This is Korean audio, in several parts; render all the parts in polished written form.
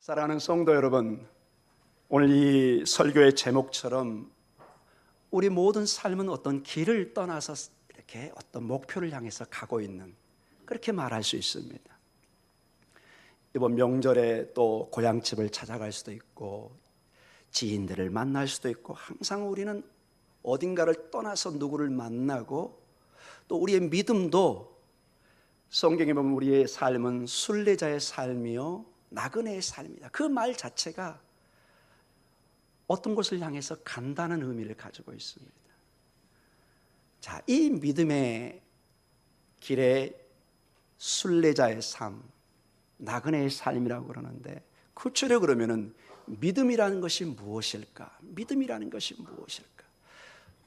사랑하는 성도 여러분, 오늘 이 설교의 제목처럼 우리 모든 삶은 어떤 길을 떠나서 이렇게 어떤 목표를 향해서 가고 있는, 그렇게 말할 수 있습니다. 이번 명절에 또 고향집을 찾아갈 수도 있고 지인들을 만날 수도 있고, 항상 우리는 어딘가를 떠나서 누구를 만나고, 또 우리의 믿음도 성경에 보면 우리의 삶은 순례자의 삶이요 나그네의 삶이다. 그 말 자체가 어떤 곳을 향해서 간다는 의미를 가지고 있습니다. 자, 이 믿음의 길에 순례자의 삶, 나그네의 삶이라고 그러는데, 구체적으로 그러면은 믿음이라는 것이 무엇일까? 믿음이라는 것이 무엇일까?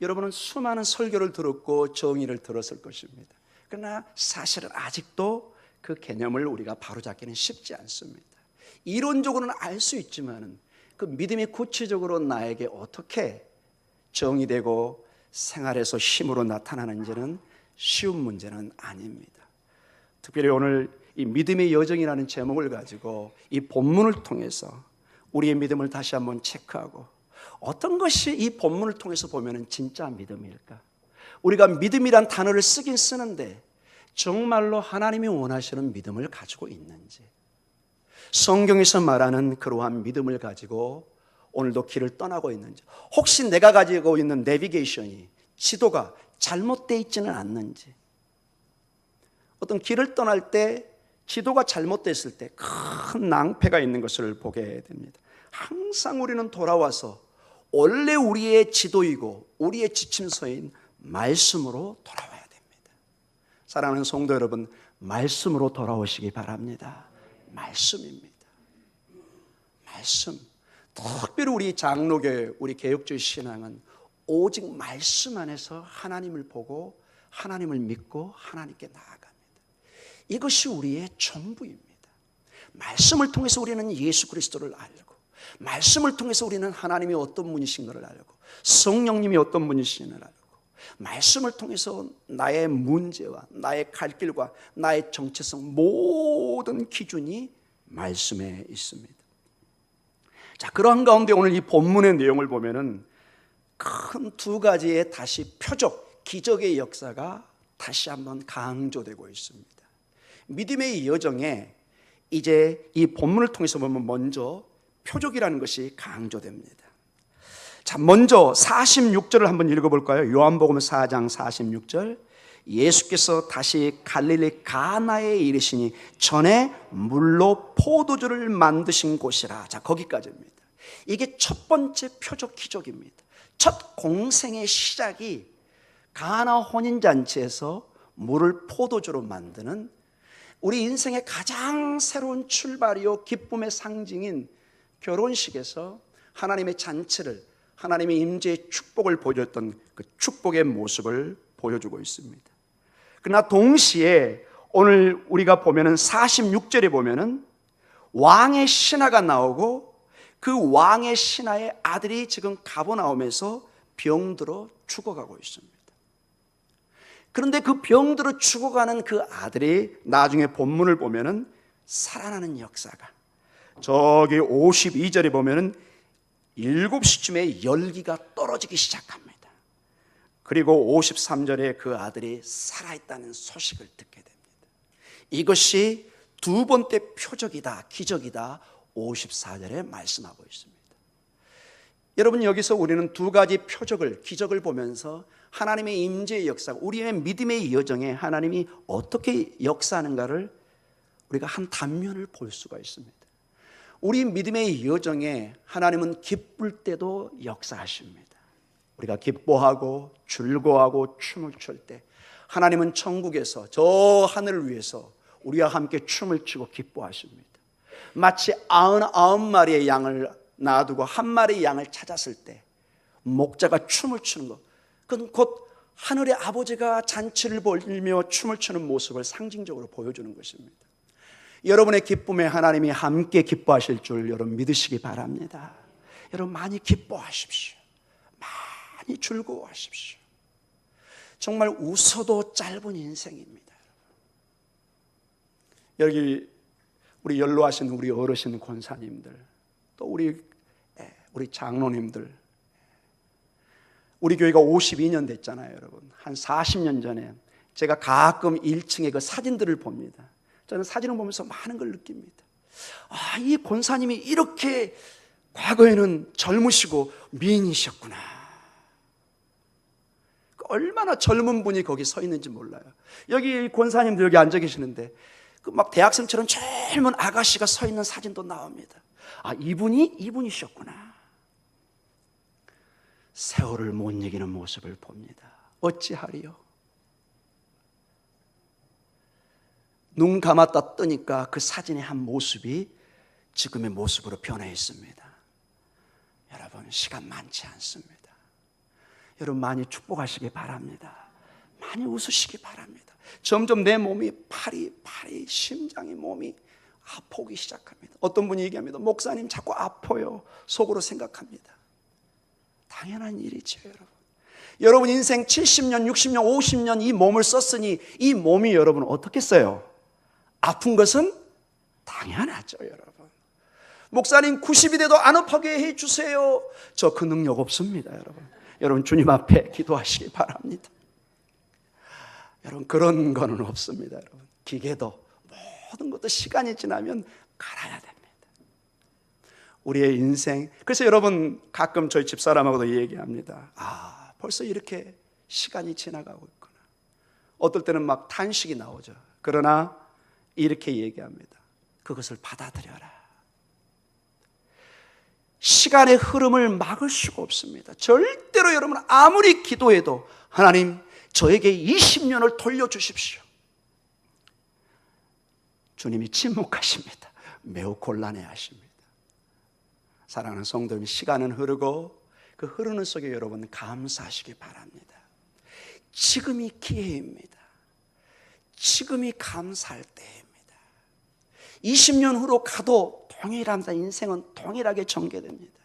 여러분은 수많은 설교를 들었고 정의를 들었을 것입니다. 그러나 사실은 아직도 그 개념을 우리가 바로잡기는 쉽지 않습니다. 이론적으로는 알 수 있지만 그 믿음이 구체적으로 나에게 어떻게 정의되고 생활에서 힘으로 나타나는지는 쉬운 문제는 아닙니다. 특별히 오늘 이 믿음의 여정이라는 제목을 가지고 이 본문을 통해서 우리의 믿음을 다시 한번 체크하고, 어떤 것이 이 본문을 통해서 보면 진짜 믿음일까? 우리가 믿음이란 단어를 쓰긴 쓰는데 정말로 하나님이 원하시는 믿음을 가지고 있는지, 성경에서 말하는 그러한 믿음을 가지고 오늘도 길을 떠나고 있는지, 혹시 내가 가지고 있는 내비게이션이, 지도가 잘못되어 있지는 않는지. 어떤 길을 떠날 때 지도가 잘못됐을 때 큰 낭패가 있는 것을 보게 됩니다. 항상 우리는 돌아와서 원래 우리의 지도이고 우리의 지침서인 말씀으로 돌아와야 됩니다. 사랑하는 성도 여러분, 말씀으로 돌아오시기 바랍니다. 말씀입니다. 말씀. 특별히 우리 장로교회, 우리 개혁주의 신앙은 오직 말씀 안에서 하나님을 보고 하나님을 믿고 하나님께 나아갑니다. 이것이 우리의 전부입니다. 말씀을 통해서 우리는 예수 그리스도를 알고, 말씀을 통해서 우리는 하나님이 어떤 분이신 것을 알고, 성령님이 어떤 분이신 것을 알고, 말씀을 통해서 나의 문제와 나의 갈 길과 나의 정체성, 모든 기준이 말씀에 있습니다. 자, 그러한 가운데 오늘 이 본문의 내용을 보면은 큰 두 가지의 다시 표적, 기적의 역사가 다시 한번 강조되고 있습니다. 믿음의 여정에 이제 이 본문을 통해서 보면 먼저 표적이라는 것이 강조됩니다. 자, 먼저 46절을 한번 읽어볼까요? 요한복음 4장 46절. 예수께서 다시 갈릴리 가나에 이르시니 전에 물로 포도주를 만드신 곳이라. 자, 거기까지입니다. 이게 첫 번째 표적 기적입니다. 첫 공생의 시작이 가나 혼인잔치에서 물을 포도주로 만드는, 우리 인생의 가장 새로운 출발이요 기쁨의 상징인 결혼식에서 하나님의 잔치를, 하나님의 임재의 축복을 보여줬던 그 축복의 모습을 보여주고 있습니다. 그러나 동시에 오늘 우리가 보면은 46절에 보면은 왕의 신하가 나오고, 그 왕의 신하의 아들이 지금 가버나움에서 병들어 죽어가고 있습니다. 그런데 그 병들어 죽어가는 그 아들이 나중에 본문을 보면은 살아나는 역사가, 저기 52절에 보면은 7시쯤에 열기가 떨어지기 시작합니다. 그리고 53절에 그 아들이 살아있다는 소식을 듣게 됩니다. 이것이 두 번째 표적이다, 기적이다, 54절에 말씀하고 있습니다. 여러분, 여기서 우리는 두 가지 표적을, 기적을 보면서 하나님의 임재의 역사, 우리의 믿음의 여정에 하나님이 어떻게 역사하는가를 우리가 한 단면을 볼 수가 있습니다. 우리 믿음의 여정에 하나님은 기쁠 때도 역사하십니다. 우리가 기뻐하고 즐거워하고 춤을 출 때 하나님은 천국에서 저 하늘을 위해서 우리와 함께 춤을 추고 기뻐하십니다. 마치 99마리의 양을 놔두고 한 마리의 양을 찾았을 때 목자가 춤을 추는 것, 그건 곧 하늘의 아버지가 잔치를 벌이며 춤을 추는 모습을 상징적으로 보여주는 것입니다. 여러분의 기쁨에 하나님이 함께 기뻐하실 줄 여러분 믿으시기 바랍니다. 여러분 많이 기뻐하십시오. 많이 즐거워하십시오. 정말 웃어도 짧은 인생입니다. 여기 우리 연로하신 우리 어르신 권사님들, 또 우리 장로님들, 우리 교회가 52년 됐잖아요, 여러분. 한 40년 전에 제가 가끔 1층에 그 사진들을 봅니다. 저는 사진을 보면서 많은 걸 느낍니다. 이 권사님이 이렇게 과거에는 젊으시고 미인이셨구나. 얼마나 젊은 분이 거기 서 있는지 몰라요. 여기 권사님들 여기 앉아 계시는데 그 막 대학생처럼 젊은 아가씨가 서 있는 사진도 나옵니다. 이분이셨구나. 세월을 못 이기는 모습을 봅니다. 어찌하리요? 눈 감았다 뜨니까 그 사진의 한 모습이 지금의 모습으로 변해 있습니다. 여러분, 시간 많지 않습니다. 여러분, 많이 축복하시기 바랍니다. 많이 웃으시기 바랍니다. 점점 내 몸이 팔이 심장이 몸이 아프기 시작합니다. 어떤 분이 얘기합니다. 목사님 자꾸 아파요. 속으로 생각합니다. 당연한 일이죠, 여러분. 여러분 인생 70년, 60년, 50년 이 몸을 썼으니 이 몸이 여러분 어떻게 써요? 아픈 것은 당연하죠, 여러분. 목사님 90이 돼도 안 아프게 해주세요. 저 그 능력 없습니다, 여러분. 여러분 주님 앞에 기도하시기 바랍니다. 여러분 그런 거는 없습니다, 여러분. 기계도 모든 것도 시간이 지나면 갈아야 됩니다. 우리의 인생. 그래서 여러분 가끔 저희 집사람하고도 얘기합니다. 벌써 이렇게 시간이 지나가고 있구나. 어떨 때는 막 탄식이 나오죠. 그러나 이렇게 얘기합니다. 그것을 받아들여라. 시간의 흐름을 막을 수가 없습니다. 절대로 여러분 아무리 기도해도 하나님 저에게 20년을 돌려주십시오. 주님이 침묵하십니다. 매우 곤란해하십니다. 사랑하는 성도님, 시간은 흐르고 그 흐르는 속에 여러분 감사하시기 바랍니다. 지금이 기회입니다. 지금이 감사할 때입니다. 20년 후로 가도 동일합니다. 인생은 동일하게 전개됩니다.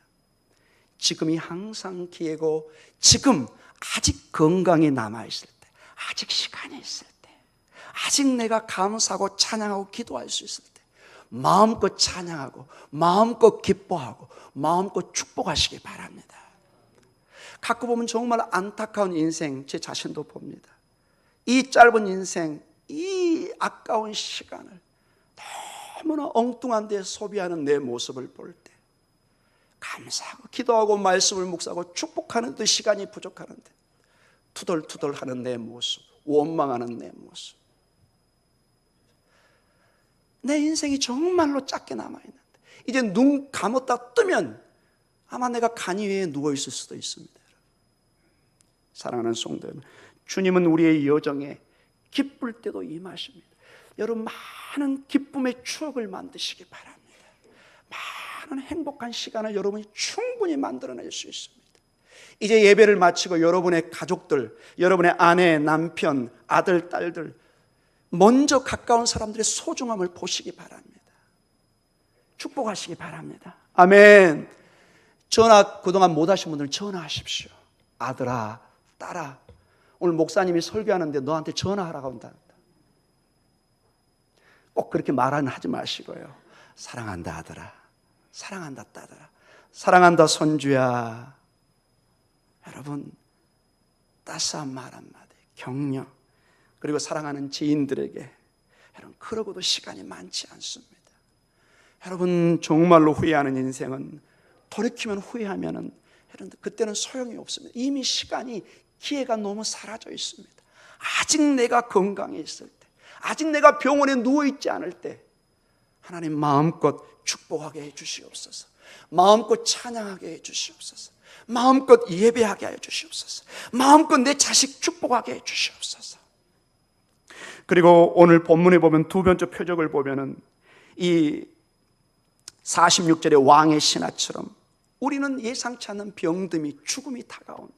지금이 항상 기회고 지금 아직 건강이 남아있을 때, 아직 시간이 있을 때, 아직 내가 감사하고 찬양하고 기도할 수 있을 때 마음껏 찬양하고 마음껏 기뻐하고 마음껏 축복하시기 바랍니다. 가끔 보면 정말 안타까운 인생 제 자신도 봅니다. 이 짧은 인생, 이 아까운 시간을 너무나 엉뚱한 데 소비하는 내 모습을 볼 때 감사하고 기도하고 말씀을 묵상하고 축복하는 데 시간이 부족하는데 투덜투덜하는 내 모습, 원망하는 내 모습. 내 인생이 정말로 짧게 남아있는데 이제 눈 감았다 뜨면 아마 내가 간이 위에 누워있을 수도 있습니다. 사랑하는 성도 여러분, 주님은 우리의 여정에 기쁠 때도 임하십니다. 여러분 많은 기쁨의 추억을 만드시기 바랍니다. 많은 행복한 시간을 여러분이 충분히 만들어낼 수 있습니다. 이제 예배를 마치고 여러분의 가족들, 여러분의 아내, 남편, 아들, 딸들 먼저 가까운 사람들의 소중함을 보시기 바랍니다. 축복하시기 바랍니다. 아멘. 전화 그동안 못 하신 분들 전화하십시오. 아들아, 딸아, 오늘 목사님이 설교하는데 너한테 전화하라고 한다. 꼭 그렇게 말은 하지 마시고요. 사랑한다 아들아, 사랑한다 딸아, 사랑한다 손주야. 여러분 따스한 말 한마디, 격려, 그리고 사랑하는 지인들에게 여러분 그러고도 시간이 많지 않습니다. 여러분 정말로 후회하는 인생은 돌이키면 후회하면은 여러분 그때는 소용이 없습니다. 이미 시간이 기회가 너무 사라져 있습니다. 아직 내가 건강해 있을 때, 아직 내가 병원에 누워있지 않을 때 하나님 마음껏 축복하게 해주시옵소서. 마음껏 찬양하게 해주시옵소서. 마음껏 예배하게 해주시옵소서. 마음껏 내 자식 축복하게 해주시옵소서. 그리고 오늘 본문에 보면 두 번째 표적을 보면은 이 46절의 왕의 신하처럼 우리는 예상치 않는 병듦이 죽음이 다가옵니다.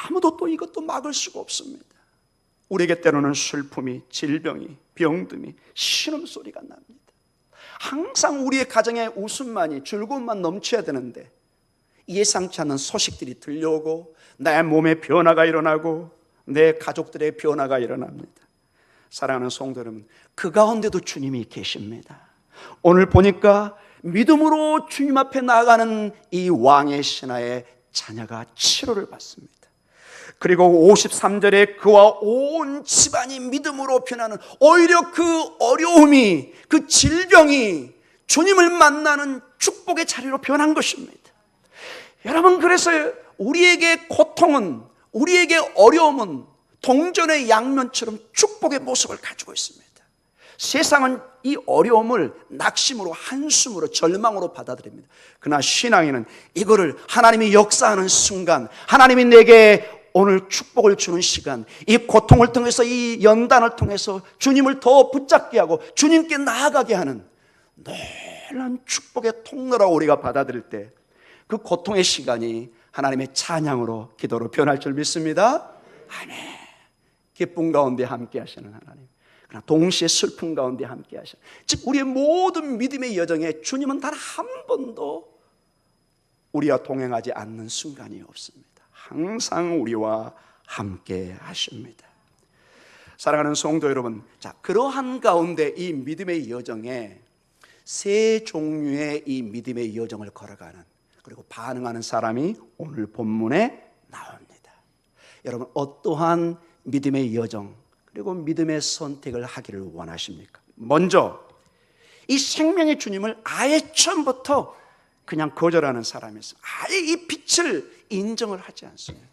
아무도 또 이것도 막을 수가 없습니다. 우리에게 때로는 슬픔이, 질병이, 병듦이, 신음소리가 납니다. 항상 우리의 가정에 웃음만이, 즐거움만 넘쳐야 되는데 예상치 않은 소식들이 들려오고 내 몸에 변화가 일어나고 내 가족들의 변화가 일어납니다. 사랑하는 성도 여러분, 그 가운데도 주님이 계십니다. 오늘 보니까 믿음으로 주님 앞에 나아가는 이 왕의 신하의 자녀가 치료를 받습니다. 그리고 53절에 그와 온 집안이 믿음으로 변하는, 오히려 그 어려움이, 그 질병이 주님을 만나는 축복의 자리로 변한 것입니다. 여러분, 그래서 우리에게 고통은, 우리에게 어려움은 동전의 양면처럼 축복의 모습을 가지고 있습니다. 세상은 이 어려움을 낙심으로, 한숨으로, 절망으로 받아들입니다. 그러나 신앙인은 이거를 하나님이 역사하는 순간, 하나님이 내게 오늘 축복을 주는 시간, 이 고통을 통해서, 이 연단을 통해서 주님을 더 붙잡게 하고 주님께 나아가게 하는 놀라운 축복의 통로라고 우리가 받아들일 때 그 고통의 시간이 하나님의 찬양으로, 기도로 변할 줄 믿습니다. 아멘. 기쁨 가운데 함께 하시는 하나님, 그러나 동시에 슬픔 가운데 함께 하시는, 즉 우리의 모든 믿음의 여정에 주님은 단 한 번도 우리와 동행하지 않는 순간이 없습니다. 항상 우리와 함께 하십니다. 사랑하는 성도 여러분, 자, 그러한 가운데 이 믿음의 여정에 세 종류의 이 믿음의 여정을 걸어가는, 그리고 반응하는 사람이 오늘 본문에 나옵니다. 여러분, 어떠한 믿음의 여정, 그리고 믿음의 선택을 하기를 원하십니까? 먼저 이 생명의 주님을 아예 처음부터 그냥 거절하는 사람이 있어요. 아예 이 빛을 인정을 하지 않습니다.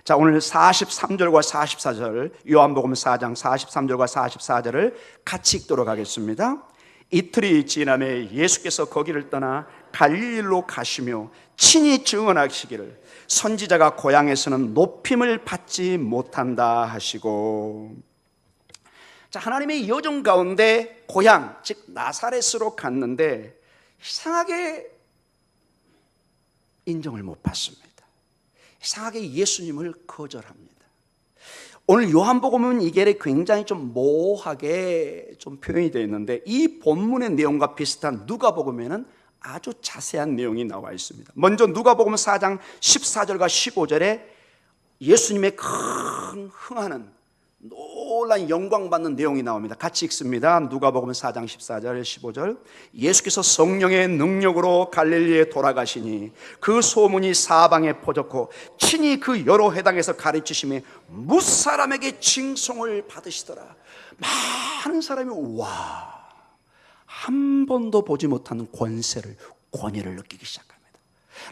자, 오늘 43절과 44절, 요한복음 4장 43절과 44절을 같이 읽도록 하겠습니다. 이틀이 지남에 예수께서 거기를 떠나 갈릴리로 가시며 친히 증언하시기를 선지자가 고향에서는 높임을 받지 못한다 하시고. 자, 하나님의 여정 가운데 고향, 즉 나사렛으로 갔는데 이상하게 인정을 못 받습니다. 이상하게 예수님을 거절합니다. 오늘 요한복음은 이게 굉장히 좀 모호하게 좀 표현이 되어 있는데, 이 본문의 내용과 비슷한 누가복음에는 아주 자세한 내용이 나와 있습니다. 먼저 누가복음 4장 14절과 15절에 예수님의 큰 흥하는, 놀라운 영광받는 내용이 나옵니다. 같이 읽습니다. 누가복음 4장 14절 15절. 예수께서 성령의 능력으로 갈릴리에 돌아가시니 그 소문이 사방에 퍼졌고 친히 그 여러 회당에서 가르치심에 무사람에게 칭송을 받으시더라. 많은 사람이 한 번도 보지 못하는 권위를 느끼기 시작합니다.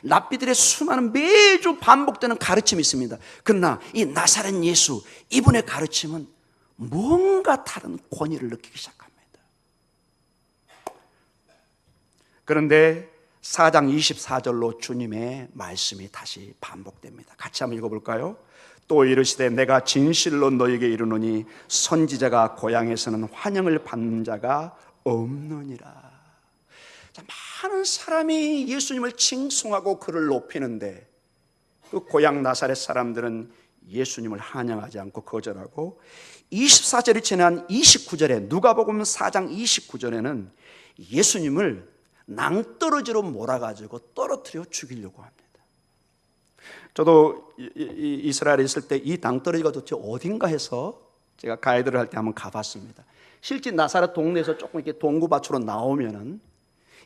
랍비들의 수많은 매주 반복되는 가르침이 있습니다. 그러나 이 나사렛 예수, 이분의 가르침은 뭔가 다른 권위를 느끼기 시작합니다. 그런데 4장 24절로 주님의 말씀이 다시 반복됩니다. 같이 한번 읽어볼까요? 또 이르시되 내가 진실로 너에게 이르노니 선지자가 고향에서는 환영을 받는 자가 없느니라. 많은 사람이 예수님을 칭송하고 그를 높이는데 그 고향 나사렛 사람들은 예수님을 환영하지 않고 거절하고, 24절이 지난 29절에 누가복음 4장 29절에는 예수님을 낭떠러지로 몰아가지고 떨어뜨려 죽이려고 합니다. 저도 이스라엘에 있을 때 이 낭떠러지가 도대체 어딘가 해서 제가 가이드를 할 때 한번 가봤습니다. 실제 나사렛 동네에서 조금 이렇게 동구밭으로 나오면은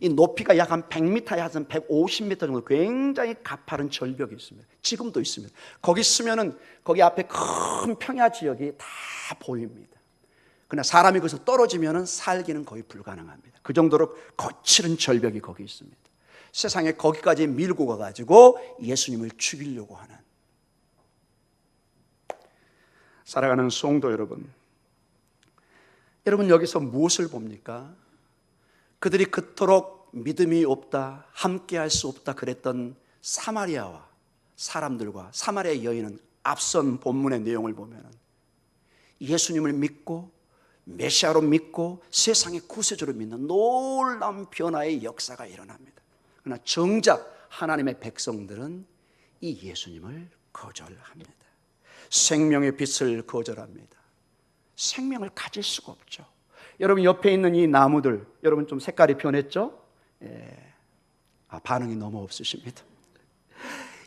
이 높이가 약 한 100m, 약 한 150m 정도 굉장히 가파른 절벽이 있습니다. 지금도 있습니다. 거기 쓰면은 거기 앞에 큰 평야 지역이 다 보입니다. 그러나 사람이 거기서 떨어지면은 살기는 거의 불가능합니다. 그 정도로 거칠은 절벽이 거기 있습니다. 세상에 거기까지 밀고 가가지고 예수님을 죽이려고 하는. 사랑하는 성도 여러분, 여러분 여기서 무엇을 봅니까? 그들이 그토록 믿음이 없다, 함께할 수 없다 그랬던 사마리아와 사람들과 사마리아 여인은 앞선 본문의 내용을 보면 예수님을 믿고 메시아로 믿고 세상의 구세주로 믿는 놀라운 변화의 역사가 일어납니다. 그러나 정작 하나님의 백성들은 이 예수님을 거절합니다. 생명의 빛을 거절합니다. 생명을 가질 수가 없죠. 여러분 옆에 있는 이 나무들, 여러분 좀 색깔이 변했죠? 반응이 너무 없으십니다.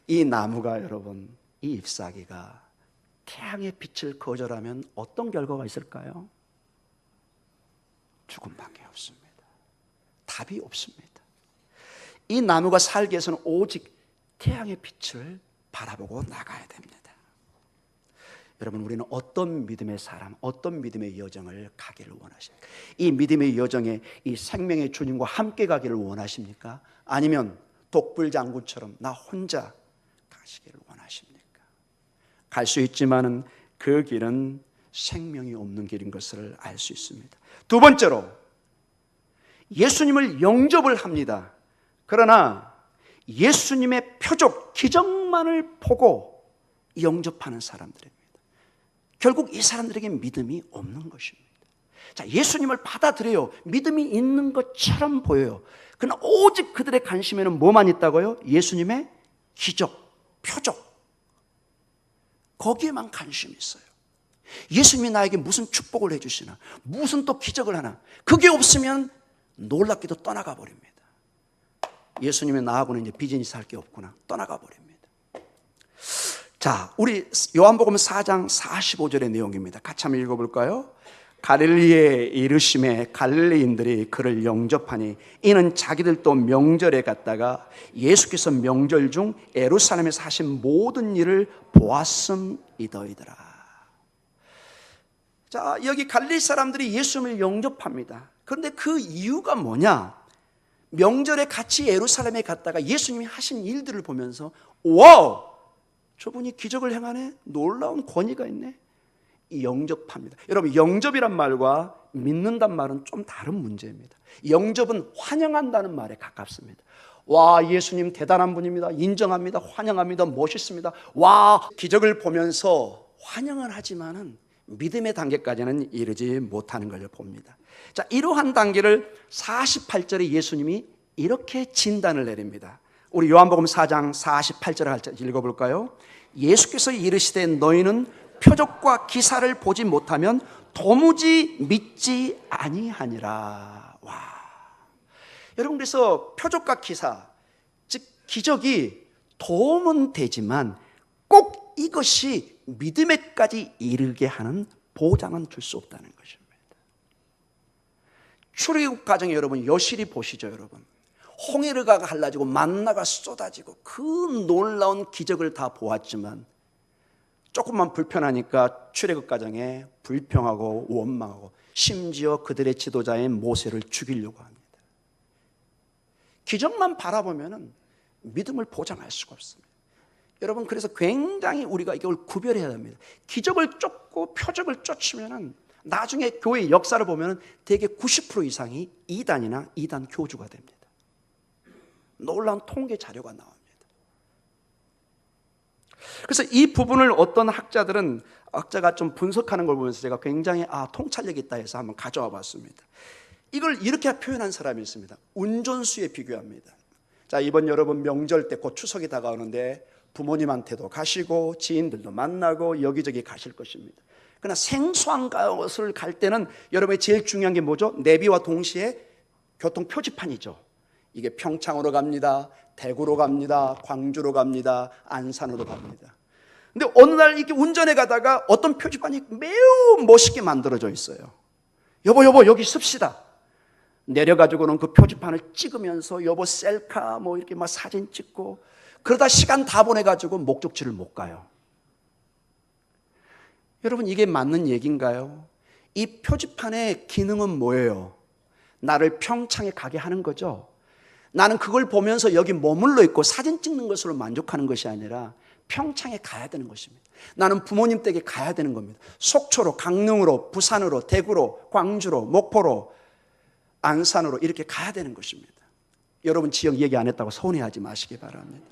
이 나무가 여러분, 이 잎사귀가 태양의 빛을 거절하면 어떤 결과가 있을까요? 죽음밖에 없습니다. 답이 없습니다. 이 나무가 살기 위해서는 오직 태양의 빛을 바라보고 나가야 됩니다. 여러분, 우리는 어떤 믿음의 사람, 어떤 믿음의 여정을 가기를 원하십니까? 이 믿음의 여정에 이 생명의 주님과 함께 가기를 원하십니까? 아니면 독불장군처럼 나 혼자 가시기를 원하십니까? 갈 수 있지만은 그 길은 생명이 없는 길인 것을 알 수 있습니다. 두 번째로, 예수님을 영접을 합니다. 그러나 예수님의 표적, 기적만을 보고 영접하는 사람들입니다. 결국 이 사람들에게 믿음이 없는 것입니다. 자, 예수님을 받아들여요. 믿음이 있는 것처럼 보여요. 그러나 오직 그들의 관심에는 뭐만 있다고요? 예수님의 기적, 표적, 거기에만 관심이 있어요. 예수님이 나에게 무슨 축복을 해주시나, 무슨 또 기적을 하나, 그게 없으면 놀랍게도 떠나가 버립니다. 예수님이 나하고는 이제 비즈니스 할 게 없구나, 떠나가 버립니다. 자, 우리 요한복음 4장 45절의 내용입니다. 같이 한번 읽어볼까요? 갈릴리에 이르심에 갈릴리인들이 그를 영접하니 이는 자기들도 명절에 갔다가 예수께서 명절 중 예루살렘에서 하신 모든 일을 보았음이더이더라. 자, 여기 갈릴리 사람들이 예수님을 영접합니다. 그런데 그 이유가 뭐냐? 명절에 같이 예루살렘에 갔다가 예수님이 하신 일들을 보면서 와우! 저분이 기적을 행하네? 놀라운 권위가 있네? 영접합니다. 여러분, 영접이란 말과 믿는단 말은 좀 다른 문제입니다. 영접은 환영한다는 말에 가깝습니다. 와, 예수님 대단한 분입니다. 인정합니다. 환영합니다. 멋있습니다. 와, 기적을 보면서 환영을 하지만은 믿음의 단계까지는 이르지 못하는 걸 봅니다. 자, 이러한 단계를 48절에 예수님이 이렇게 진단을 내립니다. 우리 요한복음 4장 48절을 읽어볼까요? 예수께서 이르시되 너희는 표적과 기사를 보지 못하면 도무지 믿지 아니하니라. 와, 여러분, 그래서 표적과 기사, 즉 기적이 도움은 되지만 꼭 이것이 믿음에까지 이르게 하는 보장은 줄 수 없다는 것입니다. 출애굽 과정에 여러분 여실히 보시죠. 여러분, 홍해가 갈라지고 만나가 쏟아지고 그 놀라운 기적을 다 보았지만 조금만 불편하니까 출애굽 과정에 불평하고 원망하고 심지어 그들의 지도자인 모세를 죽이려고 합니다. 기적만 바라보면 믿음을 보장할 수가 없습니다. 여러분, 그래서 굉장히 우리가 이걸 구별해야 합니다. 기적을 쫓고 표적을 쫓으면 나중에 교회 역사를 보면 대개 90% 이상이 이단이나 이단 교주가 됩니다. 놀라운 통계 자료가 나옵니다. 그래서 이 부분을 어떤 학자가 좀 분석하는 걸 보면서 제가 굉장히 통찰력이 있다 해서 한번 가져와 봤습니다. 이걸 이렇게 표현한 사람이 있습니다. 운전수에 비교합니다. 자, 이번 여러분 명절 때 곧 추석이 다가오는데 부모님한테도 가시고 지인들도 만나고 여기저기 가실 것입니다. 그러나 생소한 곳을 갈 때는 여러분의 제일 중요한 게 뭐죠? 내비와 동시에 교통 표지판이죠. 이게 평창으로 갑니다, 대구로 갑니다, 광주로 갑니다, 안산으로 갑니다. 근데 어느 날 이렇게 운전해 가다가 어떤 표지판이 매우 멋있게 만들어져 있어요. 여보 여기 씁시다. 내려가지고는 그 표지판을 찍으면서 여보 셀카 뭐 이렇게 막 사진 찍고 그러다 시간 다 보내가지고 목적지를 못 가요. 여러분, 이게 맞는 얘기인가요? 이 표지판의 기능은 뭐예요? 나를 평창에 가게 하는 거죠. 나는 그걸 보면서 여기 머물러 있고 사진 찍는 것으로 만족하는 것이 아니라 평창에 가야 되는 것입니다. 나는 부모님 댁에 가야 되는 겁니다. 속초로, 강릉으로, 부산으로, 대구로, 광주로, 목포로, 안산으로 이렇게 가야 되는 것입니다. 여러분 지역 얘기 안 했다고 서운해하지 마시기 바랍니다.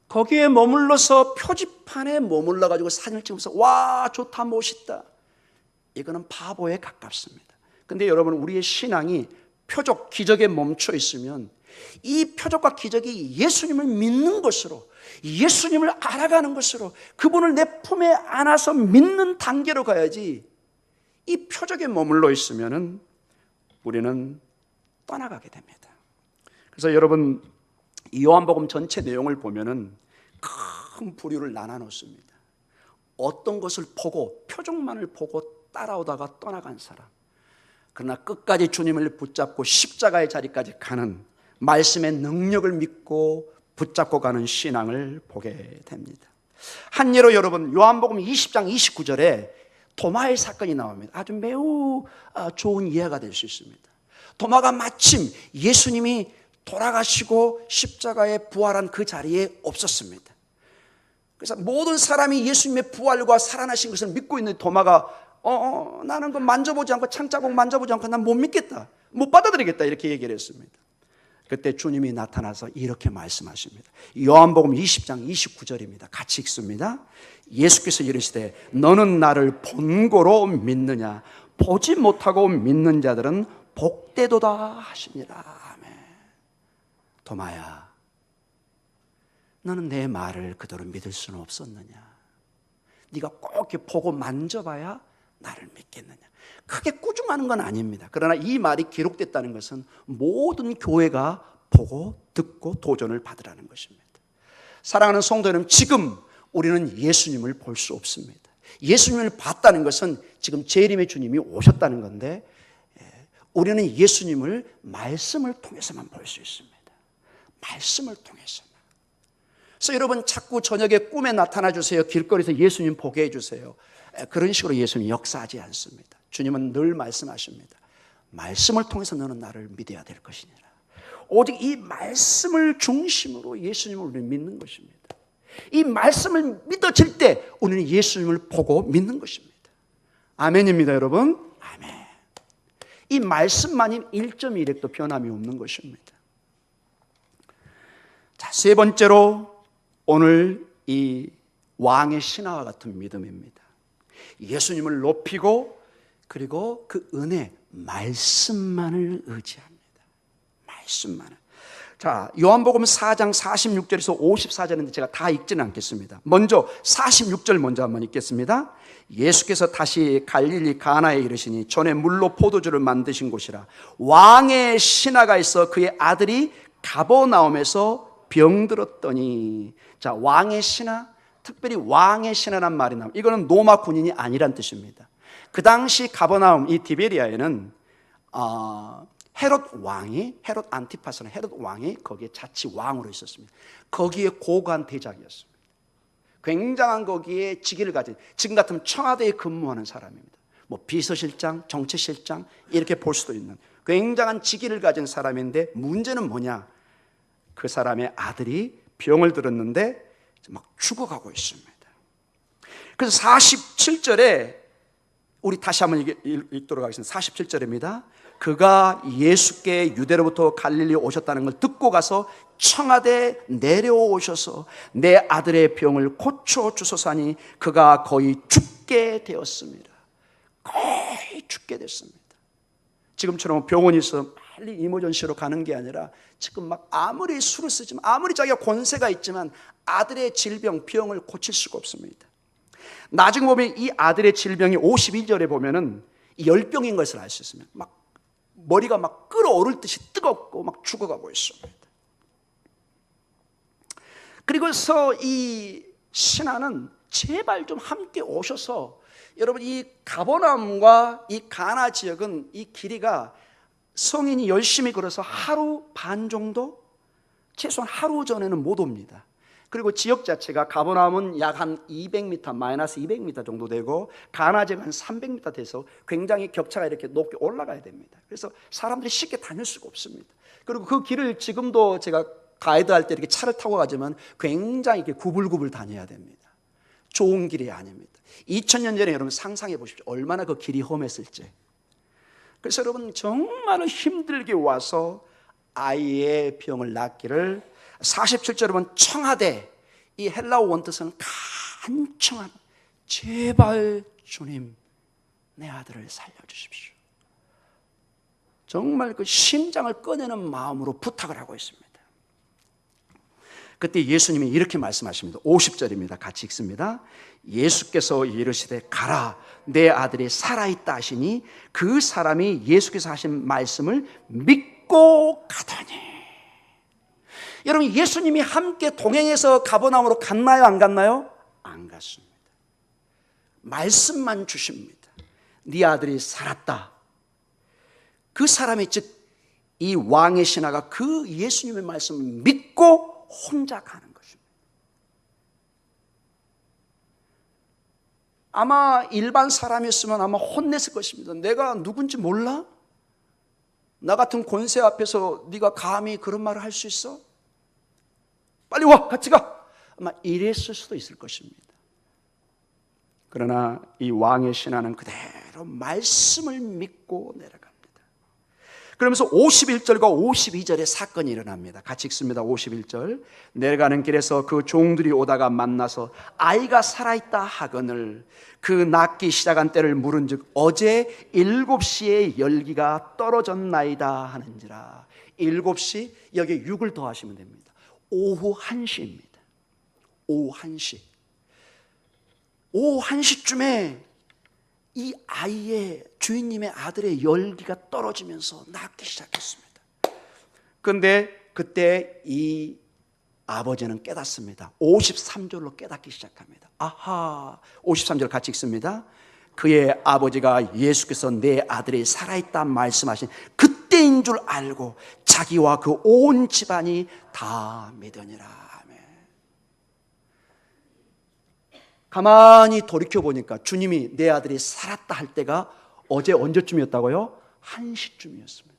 거기에 머물러서 표지판에 머물러 가지고 사진을 찍으면서 와, 좋다, 멋있다. 이거는 바보에 가깝습니다. 근데 여러분, 우리의 신앙이 표적, 기적에 멈춰 있으면 이 표적과 기적이 예수님을 믿는 것으로, 예수님을 알아가는 것으로, 그분을 내 품에 안아서 믿는 단계로 가야지, 이 표적에 머물러 있으면 우리는 떠나가게 됩니다. 그래서 여러분, 이 요한복음 전체 내용을 보면은 큰 부류를 나눠 놓습니다. 어떤 것을 보고 표정만을 보고 따라오다가 떠나간 사람, 그러나 끝까지 주님을 붙잡고 십자가의 자리까지 가는 말씀의 능력을 믿고 붙잡고 가는 신앙을 보게 됩니다. 한 예로 여러분, 요한복음 20장 29절에 도마의 사건이 나옵니다. 아주 매우 좋은 이해가 될 수 있습니다. 도마가 마침 예수님이 돌아가시고 십자가에 부활한 그 자리에 없었습니다. 그래서 모든 사람이 예수님의 부활과 살아나신 것을 믿고 있는 도마가 나는 그 만져보지 않고 창자국 만져보지 않고 난 못 믿겠다, 못 받아들이겠다, 이렇게 얘기를 했습니다. 그때 주님이 나타나서 이렇게 말씀하십니다. 요한복음 20장 29절입니다. 같이 읽습니다. 예수께서 이르시되 너는 나를 본고로 믿느냐? 보지 못하고 믿는 자들은 복되도다 하시니라. 아멘. 도마야, 너는 내 말을 그대로 믿을 수는 없었느냐? 네가 꼭 이렇게 보고 만져봐야 나를 믿겠느냐? 크게 꾸중하는 건 아닙니다. 그러나 이 말이 기록됐다는 것은 모든 교회가 보고 듣고 도전을 받으라는 것입니다. 사랑하는 성도 여러분, 지금 우리는 예수님을 볼 수 없습니다. 예수님을 봤다는 것은 지금 재림의 주님이 오셨다는 건데, 우리는 예수님을 말씀을 통해서만 볼 수 있습니다. 말씀을 통해서만. 그래서 여러분, 자꾸 저녁에 꿈에 나타나 주세요, 길거리에서 예수님 보게 해주세요, 그런 식으로 예수님 역사하지 않습니다. 주님은 늘 말씀하십니다. 말씀을 통해서 너는 나를 믿어야 될 것이니라. 오직 이 말씀을 중심으로 예수님을 우리는 믿는 것입니다. 이 말씀을 믿어질 때 우리는 예수님을 보고 믿는 것입니다. 아멘입니다, 여러분. 아멘. 이 말씀만이 1.1핵도 변함이 없는 것입니다. 자, 세 번째로 오늘 이 왕의 신화와 같은 믿음입니다. 예수님을 높이고 그리고 그 은혜, 말씀만을 의지합니다. 말씀만을. 자, 요한복음 4장 46절에서 54절인데 제가 다 읽지는 않겠습니다. 먼저 46절 먼저 한번 읽겠습니다. 예수께서 다시 갈릴리 가나에 이르시니 전에 물로 포도주를 만드신 곳이라. 왕의 신하가 있어 그의 아들이 가버나움에서 병들었더니. 자, 왕의 신하, 특별히 왕의 신하란 말이 나옵니다. 이거는 로마 군인이 아니란 뜻입니다. 그 당시 가버나움, 이 디베리아에는 헤롯 안티파스는 헤롯 왕이 거기에 자치 왕으로 있었습니다. 거기에 고관 대작이었습니다. 굉장한 거기에 직위를 가진, 지금 같으면 청와대에 근무하는 사람입니다. 뭐 비서실장, 정치실장 이렇게 볼 수도 있는 굉장한 직위를 가진 사람인데, 문제는 뭐냐? 그 사람의 아들이 병을 들었는데 막 죽어가고 있습니다. 그래서 47절에 우리 다시 한번 읽도록 하겠습니다. 47절입니다. 그가 예수께 유대로부터 갈릴리 오셨다는 걸 듣고 가서 청하되 내려오셔서 내 아들의 병을 고쳐주소서 하니 그가 거의 죽게 되었습니다. 거의 죽게 됐습니다. 지금처럼 병원에 있어 빨리 이머전시로 가는 게 아니라 지금 막 아무리 수를 쓰지만, 아무리 자기가 권세가 있지만 아들의 질병, 병을 고칠 수가 없습니다. 나중에 보면 이 아들의 질병이 52절에 보면은 열병인 것을 알 수 있습니다. 막 머리가 막 끓어오를 듯이 뜨겁고 막 죽어가고 있습니다. 그리고서 이 신하는 제발 좀 함께 오셔서, 여러분 이 가버나움과 이 가나 지역은 이 길이가 성인이 열심히 걸어서 하루 반 정도, 최소한 하루 전에는 못 옵니다. 그리고 지역 자체가 가버나움은 약 한 200m, 마이너스 200m 정도 되고 가나 지역은 한 300m 돼서 굉장히 격차가 이렇게 높게 올라가야 됩니다. 그래서 사람들이 쉽게 다닐 수가 없습니다. 그리고 그 길을 지금도 제가 가이드할 때 이렇게 차를 타고 가지만 굉장히 이렇게 구불구불 다녀야 됩니다. 좋은 길이 아닙니다. 2000년 전에 여러분 상상해 보십시오. 얼마나 그 길이 험했을지. 그래서 여러분 정말 힘들게 와서 아이의 병을 낫기를, 47절에 보면 청하되, 이 헬라어 원뜻은 간청한, 제발 주님 내 아들을 살려주십시오. 정말 그 심장을 꺼내는 마음으로 부탁을 하고 있습니다. 그때 예수님이 이렇게 말씀하십니다. 50절입니다. 같이 읽습니다. 예수께서 이르시되 가라, 내 아들이 살아있다 하시니 그 사람이 예수께서 하신 말씀을 믿고 가더니. 여러분, 예수님이 함께 동행해서 가버나움으로 갔나요? 안 갔나요? 안 갔습니다. 말씀만 주십니다. 네 아들이 살았다. 그 사람이, 즉 이 왕의 신하가 그 예수님의 말씀을 믿고 혼자 가는 것입니다. 아마 일반 사람이었으면 아마 혼냈을 것입니다. 내가 누군지 몰라? 나 같은 권세 앞에서 네가 감히 그런 말을 할 수 있어? 빨리 와, 같이 가. 아마 이랬을 수도 있을 것입니다. 그러나 이 왕의 신하는 그대로 말씀을 믿고 내려갑니다. 그러면서 51절과 52절에 사건이 일어납니다. 같이 읽습니다. 51절. 내려가는 길에서 그 종들이 오다가 만나서 아이가 살아있다 하거늘 그 낳기 시작한 때를 물은즉 어제 7시에 열기가 떨어졌나이다 하는지라. 7시, 여기에 6을 더하시면 됩니다. 오후 1시입니다. 오후 1시. 오후 1시쯤에 이 아이의, 주인님의 아들의 열기가 떨어지면서 낳기 시작했습니다. 그런데 그때 이 아버지는 깨닫습니다. 53절로 깨닫기 시작합니다. 아하, 53절 같이 읽습니다. 그의 아버지가 예수께서 내 아들이 살아있다 말씀하신 그때인 줄 알고 자기와 그 온 집안이 다 믿으니라. 가만히 돌이켜보니까 주님이 내 아들이 살았다 할 때가 어제 언제쯤이었다고요? 1시쯤이었습니다.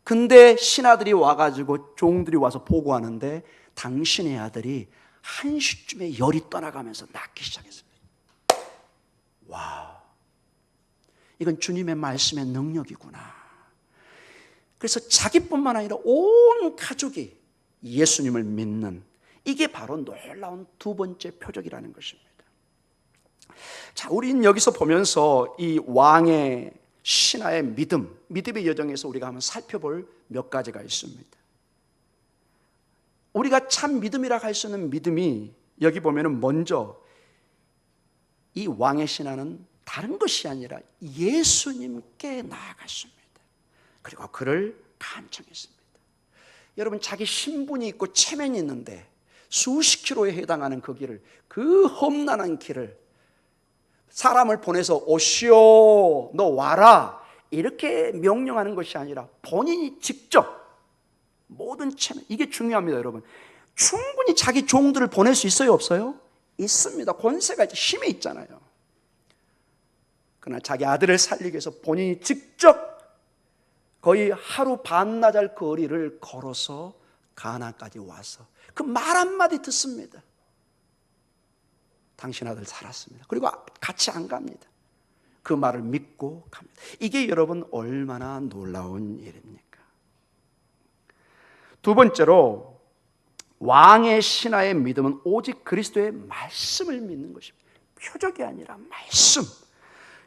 근데 신하들이 와가지고 종들이 와서 보고하는데 당신의 아들이 1시쯤에 열이 떠나가면서 낫기 시작했습니다. 와, 이건 주님의 말씀의 능력이구나. 그래서 자기뿐만 아니라 온 가족이 예수님을 믿는, 이게 바로 놀라운 두 번째 표적이라는 것입니다. 자, 우리는 여기서 보면서 이 왕의 신하의 믿음의 여정에서 우리가 한번 살펴볼 몇 가지가 있습니다. 우리가 참 믿음이라 할 수 있는 믿음이, 여기 보면은 먼저 이 왕의 신하는 다른 것이 아니라 예수님께 나아갔습니다. 그리고 그를 간청했습니다. 여러분, 자기 신분이 있고 체면이 있는데 수십 킬로에 해당하는 그 길을, 그 험난한 길을 사람을 보내서 오시오, 너 와라, 이렇게 명령하는 것이 아니라 본인이 직접 모든 체면, 이게 중요합니다. 여러분, 충분히 자기 종들을 보낼 수 있어요, 없어요? 있습니다. 권세가 있죠. 힘이 있잖아요. 그러나 자기 아들을 살리기 위해서 본인이 직접 거의 하루 반나절 거리를 걸어서 가나안까지 와서 그 말 한마디 듣습니다. 당신 아들 살았습니다. 그리고 같이 안 갑니다. 그 말을 믿고 갑니다. 이게 여러분 얼마나 놀라운 일입니까? 두 번째로, 왕의 신하의 믿음은 오직 그리스도의 말씀을 믿는 것입니다. 표적이 아니라 말씀.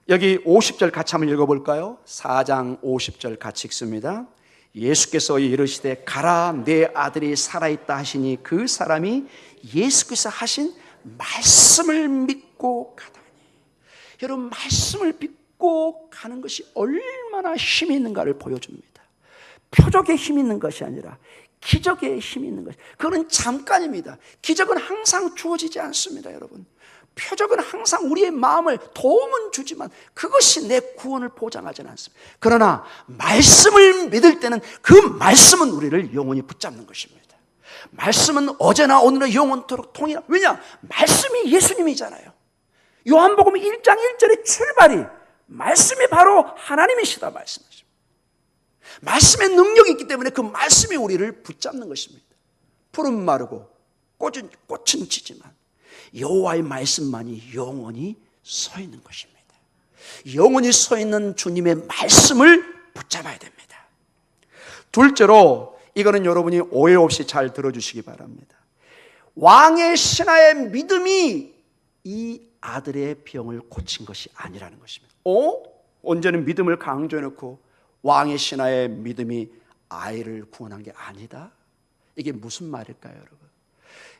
여기 50절 같이 한번 읽어볼까요? 4장 50절 같이 읽습니다. 예수께서 이르시되 가라, 내 아들이 살아있다 하시니 그 사람이 예수께서 하신 말씀을 믿고 가다니. 여러분, 말씀을 믿고 가는 것이 얼마나 힘이 있는가를 보여줍니다. 표적에 힘이 있는 것이 아니라 기적에 힘이 있는 것. 그건 잠깐입니다. 기적은 항상 주어지지 않습니다. 여러분, 표적은 항상 우리의 마음을 도움은 주지만 그것이 내 구원을 보장하지는 않습니다. 그러나 말씀을 믿을 때는 그 말씀은 우리를 영원히 붙잡는 것입니다. 말씀은 어제나 오늘나 영원토록 통일한. 왜냐? 말씀이 예수님이잖아요. 요한복음 1장 1절의 출발이 말씀이 바로 하나님이시다 말씀하십니다. 말씀의 능력이 있기 때문에 그 말씀이 우리를 붙잡는 것입니다. 풀은 마르고 꽃은 지지만 여호와의 말씀만이 영원히 서 있는 것입니다. 영원히 서 있는 주님의 말씀을 붙잡아야 됩니다. 둘째로, 이거는 여러분이 오해 없이 잘 들어주시기 바랍니다. 왕의 신하의 믿음이 이 아들의 병을 고친 것이 아니라는 것입니다. 언제는 믿음을 강조해놓고 왕의 신하의 믿음이 아이를 구원한 게 아니다? 이게 무슨 말일까요, 여러분?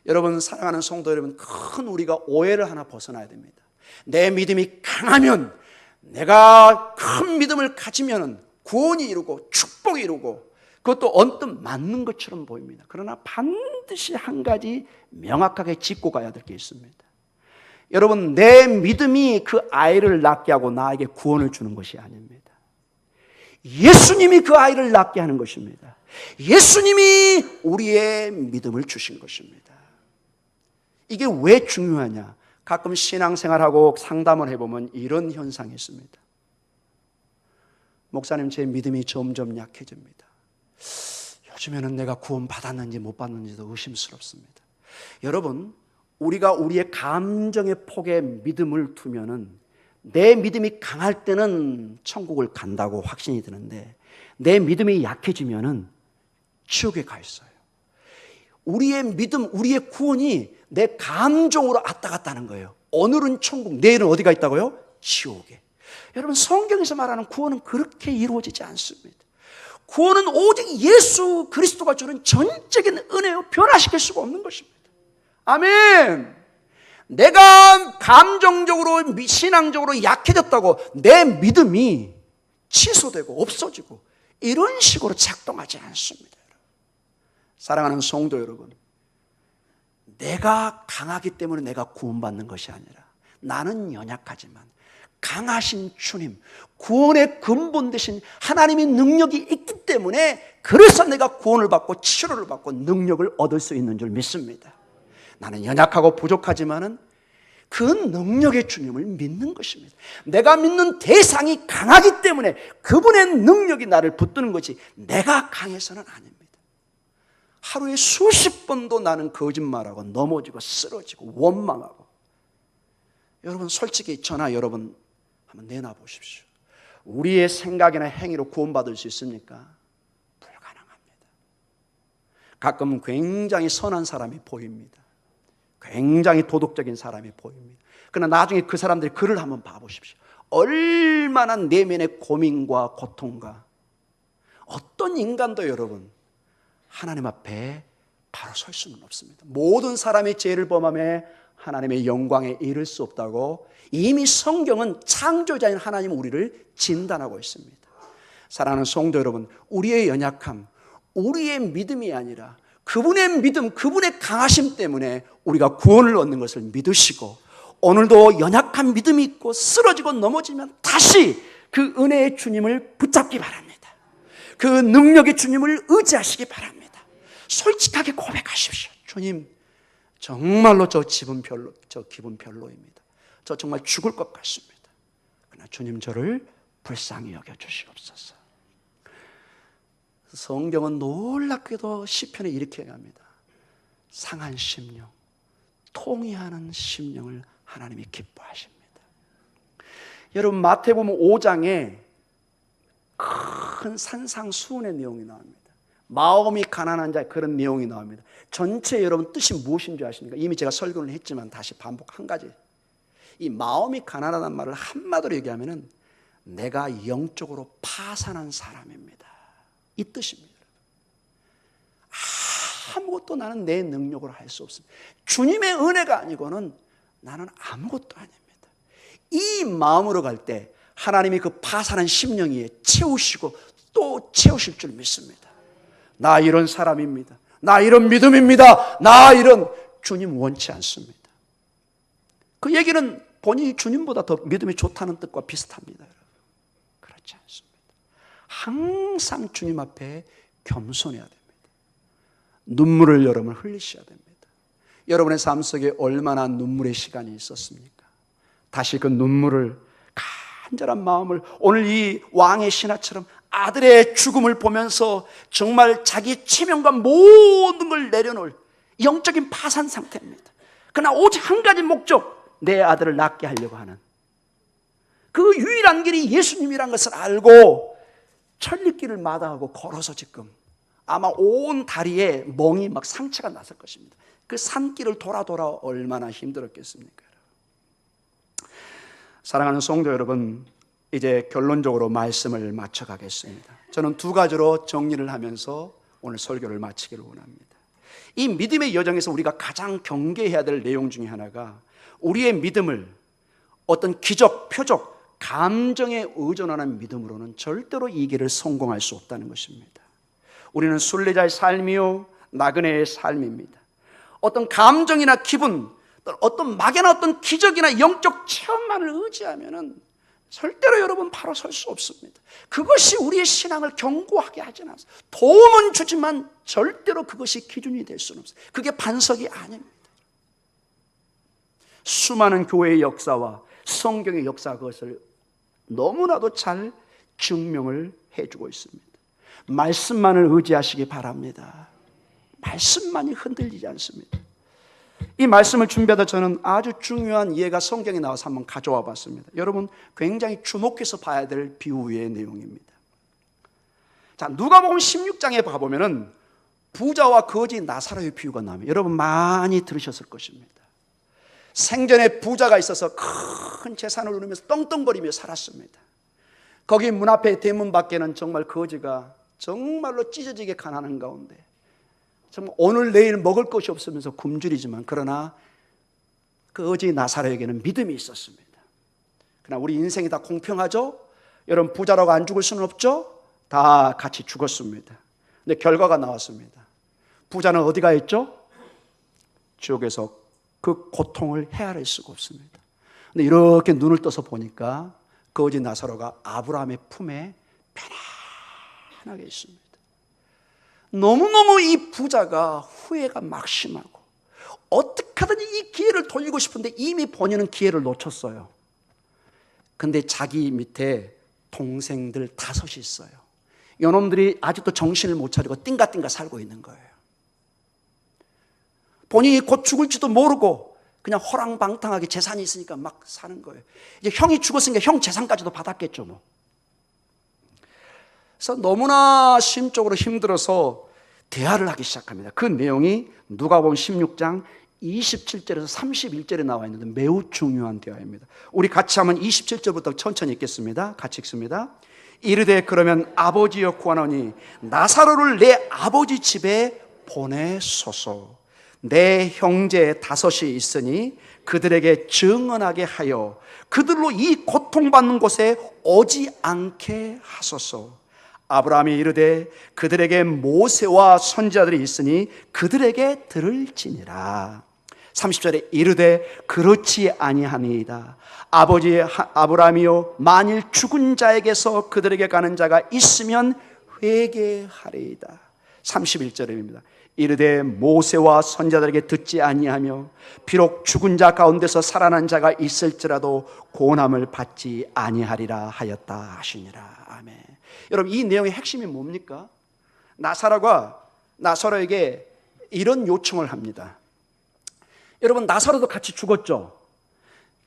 여러분, 사랑하는 성도 여러분, 큰 우리가 오해를 하나 벗어나야 됩니다. 내 믿음이 강하면, 내가 큰 믿음을 가지면 구원이 이루고 축복이 이루고 그것도 언뜻 맞는 것처럼 보입니다. 그러나 반드시 반드시 한 가지 명확하게 짚고 가야 될 게 있습니다. 여러분, 내 믿음이 그 아이를 낳게 하고 나에게 구원을 주는 것이 아닙니다. 예수님이 그 아이를 낳게 하는 것입니다. 예수님이 우리의 믿음을 주신 것입니다. 이게 왜 중요하냐? 가끔 신앙생활하고 상담을 해보면 이런 현상이 있습니다. 목사님, 제 믿음이 점점 약해집니다. 요즘에는 내가 구원 받았는지 못 받는지도 의심스럽습니다. 여러분, 우리가 우리의 감정의 폭에 믿음을 두면은 내 믿음이 강할 때는 천국을 간다고 확신이 드는데 내 믿음이 약해지면은 지옥에 가 있어요. 우리의 믿음, 우리의 구원이 내 감정으로 왔다 갔다 하는 거예요. 오늘은 천국, 내일은 어디가 있다고요? 지옥에. 여러분, 성경에서 말하는 구원은 그렇게 이루어지지 않습니다. 구원은 오직 예수 그리스도가 주는 전적인 은혜요, 변화시킬 수가 없는 것입니다. 아멘. 내가 감정적으로, 신앙적으로 약해졌다고 내 믿음이 취소되고 없어지고 이런 식으로 작동하지 않습니다. 사랑하는 성도 여러분, 내가 강하기 때문에 내가 구원받는 것이 아니라 나는 연약하지만 강하신 주님, 구원의 근본 되신 하나님의 능력이 있기 때문에 그래서 내가 구원을 받고 치료를 받고 능력을 얻을 수 있는 줄 믿습니다. 나는 연약하고 부족하지만은 그 능력의 주님을 믿는 것입니다. 내가 믿는 대상이 강하기 때문에 그분의 능력이 나를 붙드는 거지 내가 강해서는 아닙니다. 하루에 수십 번도 나는 거짓말하고 넘어지고 쓰러지고 원망하고. 여러분, 솔직히 저나 여러분 한번 내놔 보십시오. 우리의 생각이나 행위로 구원받을 수 있습니까? 불가능합니다. 가끔 굉장히 선한 사람이 보입니다. 굉장히 도덕적인 사람이 보입니다. 그러나 나중에 그 사람들의 글을 한번 봐보십시오. 얼마나 내면의 고민과 고통과. 어떤 인간도 여러분 하나님 앞에 바로 설 수는 없습니다. 모든 사람의 죄를 범함에 하나님의 영광에 이를 수 없다고 이미 성경은 창조자인 하나님 우리를 진단하고 있습니다. 사랑하는 성도 여러분, 우리의 연약함, 우리의 믿음이 아니라 그분의 믿음, 그분의 강하심 때문에 우리가 구원을 얻는 것을 믿으시고, 오늘도 연약한 믿음이 있고 쓰러지고 넘어지면 다시 그 은혜의 주님을 붙잡기 바랍니다. 그 능력의 주님을 의지하시기 바랍니다. 솔직하게 고백하십시오. 주님, 정말로 저 기분 별로입니다. 저 정말 죽을 것 같습니다. 그러나 주님, 저를 불쌍히 여겨주시옵소서. 성경은 놀랍게도 시편에 이렇게 얘기합니다. 상한 심령, 통회하는 심령을 하나님이 기뻐하십니다. 여러분, 마태복음 5장에 큰 산상수훈의 내용이 나옵니다. 마음이 가난한 자, 그런 내용이 나옵니다. 전체 여러분 뜻이 무엇인 줄 아십니까? 이미 제가 설교를 했지만 다시 반복 한 가지. 이 마음이 가난하다는 말을 한마디로 얘기하면은 내가 영적으로 파산한 사람입니다. 이 뜻입니다. 아무것도 나는 내 능력으로 할 수 없습니다. 주님의 은혜가 아니고는 나는 아무것도 아닙니다. 이 마음으로 갈 때 하나님이 그 파산한 심령 위에 채우시고 또 채우실 줄 믿습니다. 나 이런 사람입니다. 나 이런 믿음입니다. 나 이런. 주님 원치 않습니다. 그 얘기는 본인이 주님보다 더 믿음이 좋다는 뜻과 비슷합니다. 여러분. 그렇지 않습니다. 항상 주님 앞에 겸손해야 됩니다. 눈물을 여러분 흘리셔야 됩니다. 여러분의 삶 속에 얼마나 눈물의 시간이 있었습니까? 다시 그 눈물을, 간절한 마음을, 오늘 이 왕의 신하처럼 아들의 죽음을 보면서 정말 자기의 체면과 모든 걸 내려놓을 영적인 파산 상태입니다. 그러나 오직 한 가지 목적, 내 아들을 낳게 하려고 하는 그 유일한 길이 예수님이란 것을 알고 천리길을 마다하고 걸어서 지금 아마 온 다리에 멍이 막 상처가 났을 것입니다. 그 산길을 돌아 얼마나 힘들었겠습니까? 사랑하는 성도 여러분, 이제 결론적으로 말씀을 마쳐가겠습니다. 저는 두 가지로 정리를 하면서 오늘 설교를 마치기를 원합니다. 이 믿음의 여정에서 우리가 가장 경계해야 될 내용 중에 하나가 우리의 믿음을 어떤 기적, 표적, 감정에 의존하는 믿음으로는 절대로 이 길을 성공할 수 없다는 것입니다. 우리는 순례자의 삶이요, 나그네의 삶입니다. 어떤 감정이나 기분, 어떤 막연한 어떤 기적이나 영적 체험만을 의지하면은 절대로 여러분 바로 설 수 없습니다. 그것이 우리의 신앙을 견고하게 하지는 않습니다. 도움은 주지만 절대로 그것이 기준이 될 수는 없어요. 그게 반석이 아닙니다. 수많은 교회의 역사와 성경의 역사, 그것을 너무나도 잘 증명을 해주고 있습니다. 말씀만을 의지하시기 바랍니다. 말씀만이 흔들리지 않습니다. 이 말씀을 준비하다 저는 아주 중요한 예가 성경에 나와서 한번 가져와 봤습니다. 여러분 굉장히 주목해서 봐야 될 비유의 내용입니다. 자, 누가복음 16장에 봐보면은 부자와 거지 나사로의 비유가 나옵니다. 여러분 많이 들으셨을 것입니다. 생전에 부자가 있어서 큰 재산을 누리면서 떵떵거리며 살았습니다. 거기 문 앞에 대문 밖에는 정말 거지가 정말로 찢어지게 가난한 가운데 정말 오늘 내일 먹을 것이 없으면서 굶주리지만 그러나 그 거지 나사로에게는 믿음이 있었습니다. 그러나 우리 인생이 다 공평하죠? 여러분 부자라고 안 죽을 수는 없죠? 다 같이 죽었습니다. 근데 결과가 나왔습니다. 부자는 어디 가 있죠? 지옥에서 그 고통을 헤아릴 수가 없습니다. 근데 이렇게 눈을 떠서 보니까 거지 나사로가 아브라함의 품에 편안하게 있습니다. 너무너무 이 부자가 후회가 막심하고 어떻게든 이 기회를 돌리고 싶은데 이미 본인은 기회를 놓쳤어요. 근데 자기 밑에 동생들 5이 있어요. 이놈들이 아직도 정신을 못 차리고 띵가띵가 살고 있는 거예요. 본인이 곧 죽을지도 모르고 그냥 호랑방탕하게 재산이 있으니까 막 사는 거예요. 이제 형이 죽었으니까 형 재산까지도 받았겠죠 뭐. 그래서 너무나 심적으로 힘들어서 대화를 하기 시작합니다. 그 내용이 누가복음 16장 27절에서 31절에 나와 있는데 매우 중요한 대화입니다. 우리 같이 한번 27절부터 천천히 읽겠습니다. 같이 읽습니다. 이르되 그러면 아버지여 구하노니 나사로를 내 아버지 집에 보내소서. 내 형제 5이 있으니 그들에게 증언하게 하여 그들로 이 고통받는 곳에 오지 않게 하소서. 아브라함이 이르되 그들에게 모세와 선지자들이 있으니 그들에게 들을지니라. 30절에 이르되 그렇지 아니하니이다. 아버지 아브라함이요 만일 죽은 자에게서 그들에게 가는 자가 있으면 회개하리이다. 31절입니다. 이르되 모세와 선지자들에게 듣지 아니하며 비록 죽은 자 가운데서 살아난 자가 있을지라도 고난을 받지 아니하리라 하였다 하시니라. 아멘. 여러분 이 내용의 핵심이 뭡니까? 나사로가 나사로에게 이런 요청을 합니다. 여러분 나사로도 같이 죽었죠.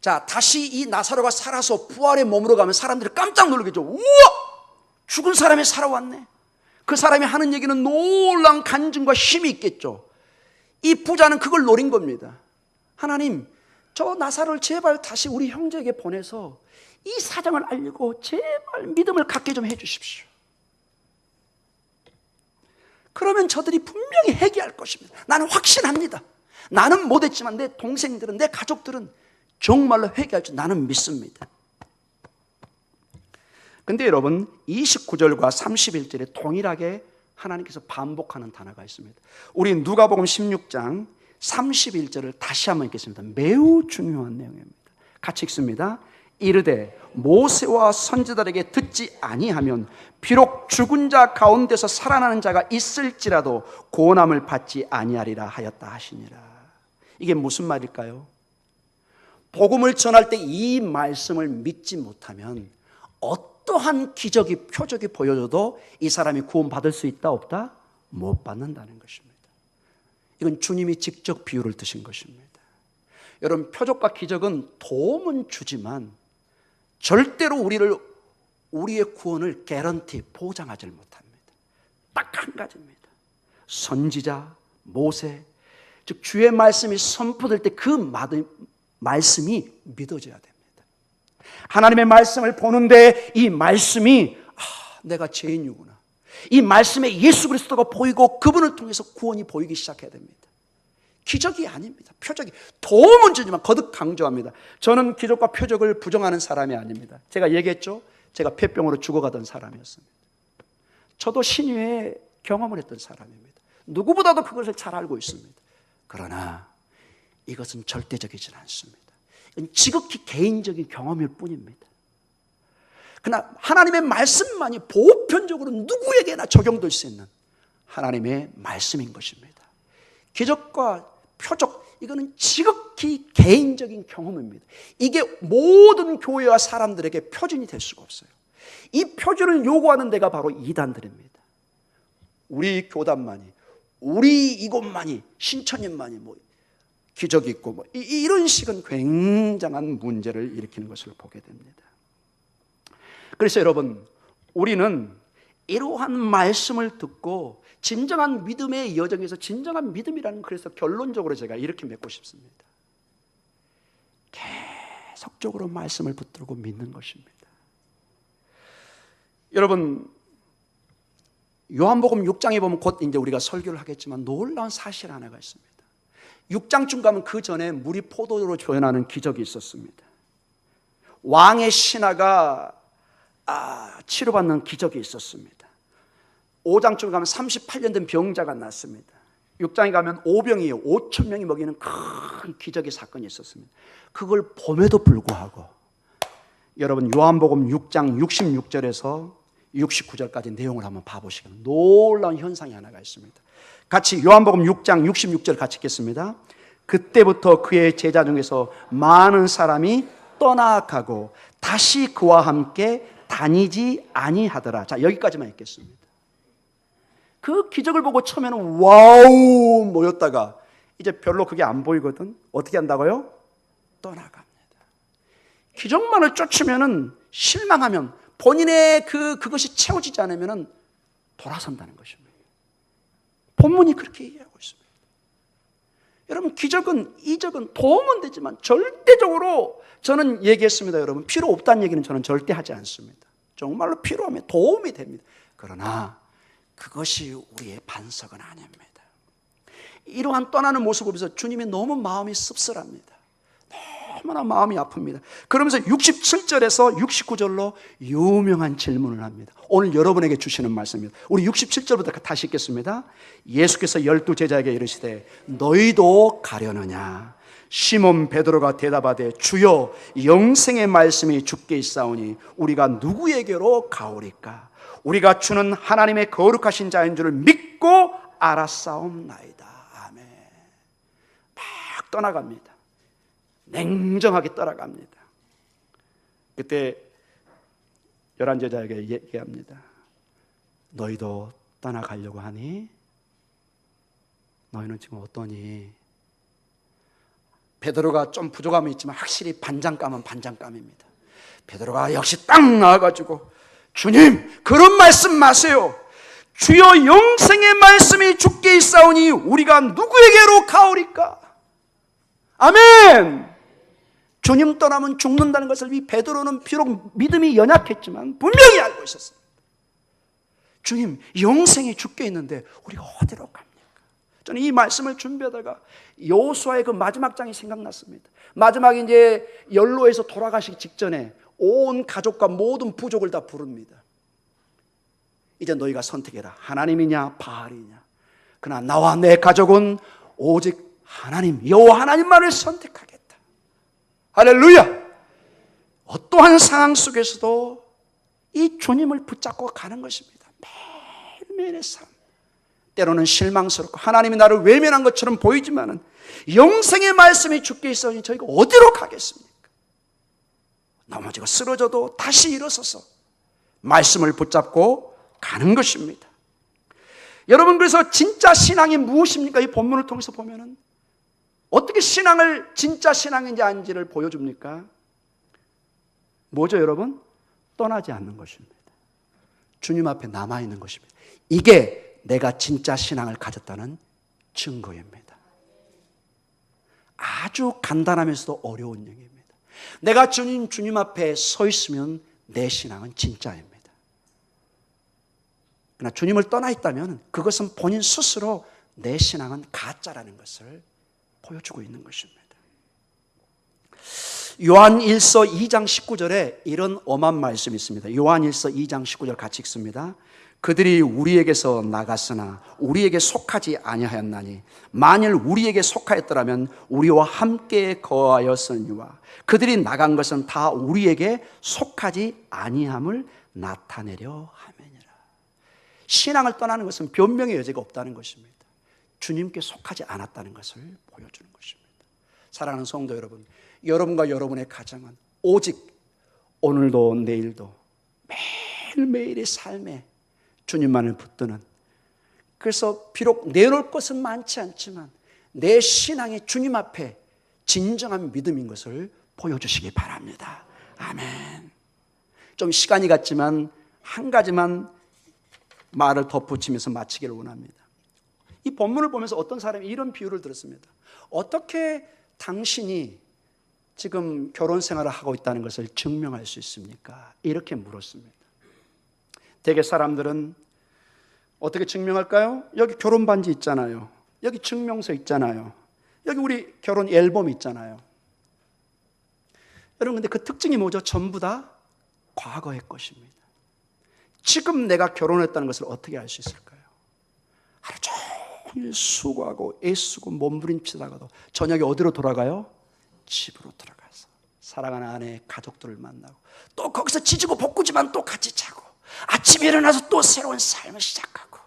자, 다시 이 나사로가 살아서 부활의 몸으로 가면 사람들이 깜짝 놀라겠죠. 우와! 죽은 사람이 살아왔네. 그 사람이 하는 얘기는 놀라운 간증과 힘이 있겠죠. 이 부자는 그걸 노린 겁니다. 하나님, 저 나사로를 제발 다시 우리 형제에게 보내서 이 사정을 알리고 제발 믿음을 갖게 좀 해주십시오. 그러면 저들이 분명히 회개할 것입니다. 나는 확신합니다. 나는 못했지만 내 동생들은, 내 가족들은 정말로 회개할 줄 나는 믿습니다. 근데 여러분 29절과 31절에 동일하게 하나님께서 반복하는 단어가 있습니다. 우리 누가복음 16장 31절을 다시 한번 읽겠습니다. 매우 중요한 내용입니다. 같이 읽습니다. 이르되 모세와 선지자들에게 듣지 아니하면 비록 죽은 자 가운데서 살아나는 자가 있을지라도 고난을 받지 아니하리라 하였다 하시니라. 이게 무슨 말일까요? 복음을 전할 때 이 말씀을 믿지 못하면 어떠한 기적이 표적이 보여줘도 이 사람이 구원받을 수 있다 없다? 못 받는다는 것입니다. 이건 주님이 직접 비유를 드신 것입니다. 여러분 표적과 기적은 도움은 주지만 절대로 우리의 구원을 개런티 보장하지 못합니다. 딱 한 가지입니다. 선지자 모세 즉 주의 말씀이 선포될 때 그 말씀이 믿어져야 됩니다. 하나님의 말씀을 보는데 이 말씀이 내가 죄인이구나. 이 말씀에 예수 그리스도가 보이고 그분을 통해서 구원이 보이기 시작해야 됩니다. 기적이 아닙니다. 표적이 도움은 주지만 거듭 강조합니다. 저는 기적과 표적을 부정하는 사람이 아닙니다. 제가 얘기했죠. 제가 폐병으로 죽어가던 사람이었습니다. 저도 신유에 경험을 했던 사람입니다. 누구보다도 그것을 잘 알고 있습니다. 그러나 이것은 절대적이진 않습니다. 이건 지극히 개인적인 경험일 뿐입니다. 그러나 하나님의 말씀만이 보편적으로 누구에게나 적용될 수 있는 하나님의 말씀인 것입니다. 기적과 표적, 이거는 지극히 개인적인 경험입니다. 이게 모든 교회와 사람들에게 표준이 될 수가 없어요. 이 표준을 요구하는 데가 바로 이단들입니다. 우리 교단만이, 우리 이곳만이, 신천인만이 기적이 있고 이런 식은 굉장한 문제를 일으키는 것을 보게 됩니다. 그래서 여러분, 우리는 이러한 말씀을 듣고 진정한 믿음의 여정에서, 진정한 믿음이라는, 그래서 결론적으로 제가 이렇게 맺고 싶습니다. 계속적으로 말씀을 붙들고 믿는 것입니다. 여러분, 요한복음 6장에 보면 곧 이제 우리가 설교를 하겠지만 놀라운 사실 하나가 있습니다. 6장쯤 가면 그 전에 물이 포도로 변하는 기적이 있었습니다. 왕의 신하가 치료받는 기적이 있었습니다. 5장쯤 가면 38년 된 병자가 났습니다. 6장에 가면 오병이에요. 5천 명이 먹이는 큰 기적의 사건이 있었습니다. 그걸 봄에도 불구하고 여러분, 요한복음 6장 66절에서 69절까지 내용을 한번 봐보시면 놀라운 현상이 하나가 있습니다. 같이 요한복음 6장 66절 같이 읽겠습니다. 그때부터 그의 제자 중에서 많은 사람이 떠나가고 다시 그와 함께 다니지 아니하더라. 자, 여기까지만 읽겠습니다. 그 기적을 보고 처음에는 와우 모였다가 이제 별로 그게 안 보이거든. 어떻게 한다고요? 떠나갑니다. 기적만을 쫓으면은, 실망하면, 본인의 그것이 채워지지 않으면은 돌아선다는 것입니다. 본문이 그렇게 얘기하고 있습니다. 여러분, 기적은, 이적은 도움은 되지만 절대적으로, 저는 얘기했습니다. 여러분, 필요 없다는 얘기는 저는 절대 하지 않습니다. 정말로 필요하면 도움이 됩니다. 그러나 그것이 우리의 반석은 아닙니다. 이러한 떠나는 모습을 보면서 주님이 너무 마음이 씁쓸합니다. 너무나 마음이 아픕니다. 그러면서 67절에서 69절로 유명한 질문을 합니다. 오늘 여러분에게 주시는 말씀입니다. 우리 67절부터 다시 읽겠습니다. 예수께서 12 제자에게 이르시되 너희도 가려느냐? 시몬 베드로가 대답하되 주여, 영생의 말씀이 주께 있사오니 우리가 누구에게로 가오리까? 우리가 주는 하나님의 거룩하신 자인 줄을 믿고 알았사옵나이다. 아멘. 막 떠나갑니다. 냉정하게 떠나갑니다. 그때 11제자에게 얘기합니다. 너희도 떠나가려고 하니? 너희는 지금 어떠니? 베드로가 좀 부족함이 있지만 확실히 반장감은 반장감입니다. 베드로가 역시 딱 나와가지고 주님, 그런 말씀 마세요. 주여, 영생의 말씀이 주께 있사오니 우리가 누구에게로 가오리까? 아멘. 주님 떠나면 죽는다는 것을 이 베드로는 비록 믿음이 연약했지만 분명히 알고 있었습니다. 주님, 영생이 주께 있는데 우리가 어디로 갑니까? 저는 이 말씀을 준비하다가 여호수아의 그 마지막 장이 생각났습니다. 마지막에 이제 연로에서 돌아가시기 직전에 온 가족과 모든 부족을 다 부릅니다. 이제 너희가 선택해라. 하나님이냐 바알이냐. 그러나 나와 내 가족은 오직 하나님, 여호와 하나님만을 선택하겠다. 할렐루야. 어떠한 상황 속에서도 이 주님을 붙잡고 가는 것입니다. 매일매일의 삶. 때로는 실망스럽고 하나님이 나를 외면한 것처럼 보이지만은 영생의 말씀이 주께 있으니 저희가 어디로 가겠습니까? 넘어지고 쓰러져도 다시 일어서서 말씀을 붙잡고 가는 것입니다. 여러분, 그래서 진짜 신앙이 무엇입니까? 이 본문을 통해서 보면은 어떻게 신앙을, 진짜 신앙인지 아닌지를 보여줍니까? 뭐죠, 여러분? 떠나지 않는 것입니다. 주님 앞에 남아있는 것입니다. 이게 내가 진짜 신앙을 가졌다는 증거입니다. 아주 간단하면서도 어려운 얘기입니다. 내가 주님 앞에 서 있으면 내 신앙은 진짜입니다. 그러나 주님을 떠나 있다면 그것은 본인 스스로 내 신앙은 가짜라는 것을 보여주고 있는 것입니다. 요한 1서 2장 19절에 이런 엄한 말씀이 있습니다. 요한 1서 2장 19절 같이 읽습니다. 그들이 우리에게서 나갔으나 우리에게 속하지 아니하였나니 만일 우리에게 속하였더라면 우리와 함께 거하였으니와 그들이 나간 것은 다 우리에게 속하지 아니함을 나타내려 함이니라. 신앙을 떠나는 것은 변명의 여지가 없다는 것입니다. 주님께 속하지 않았다는 것을 보여주는 것입니다. 사랑하는 성도 여러분, 여러분과 여러분의 가정은 오직 오늘도 내일도 매일매일의 삶에 주님만을 붙드는, 그래서 비록 내놓을 것은 많지 않지만 내 신앙이 주님 앞에 진정한 믿음인 것을 보여주시기 바랍니다. 아멘. 좀 시간이 갔지만 한 가지만 말을 덧붙이면서 마치기를 원합니다. 이 본문을 보면서 어떤 사람이 이런 비유를 들었습니다. 어떻게 당신이 지금 결혼 생활을 하고 있다는 것을 증명할 수 있습니까? 이렇게 물었습니다. 대개 사람들은 어떻게 증명할까요? 여기 결혼 반지 있잖아요. 여기 증명서 있잖아요. 여기 우리 결혼 앨범 있잖아요. 여러분, 근데 그 특징이 뭐죠? 전부 다 과거의 것입니다. 지금 내가 결혼했다는 것을 어떻게 알 수 있을까요? 하루 종일 수고하고 애쓰고 몸부림치다가도 저녁에 어디로 돌아가요? 집으로 돌아가서 사랑하는 아내, 가족들을 만나고 또 거기서 지지고 볶지만 또 같이 자고 아침에 일어나서 또 새로운 삶을 시작하고,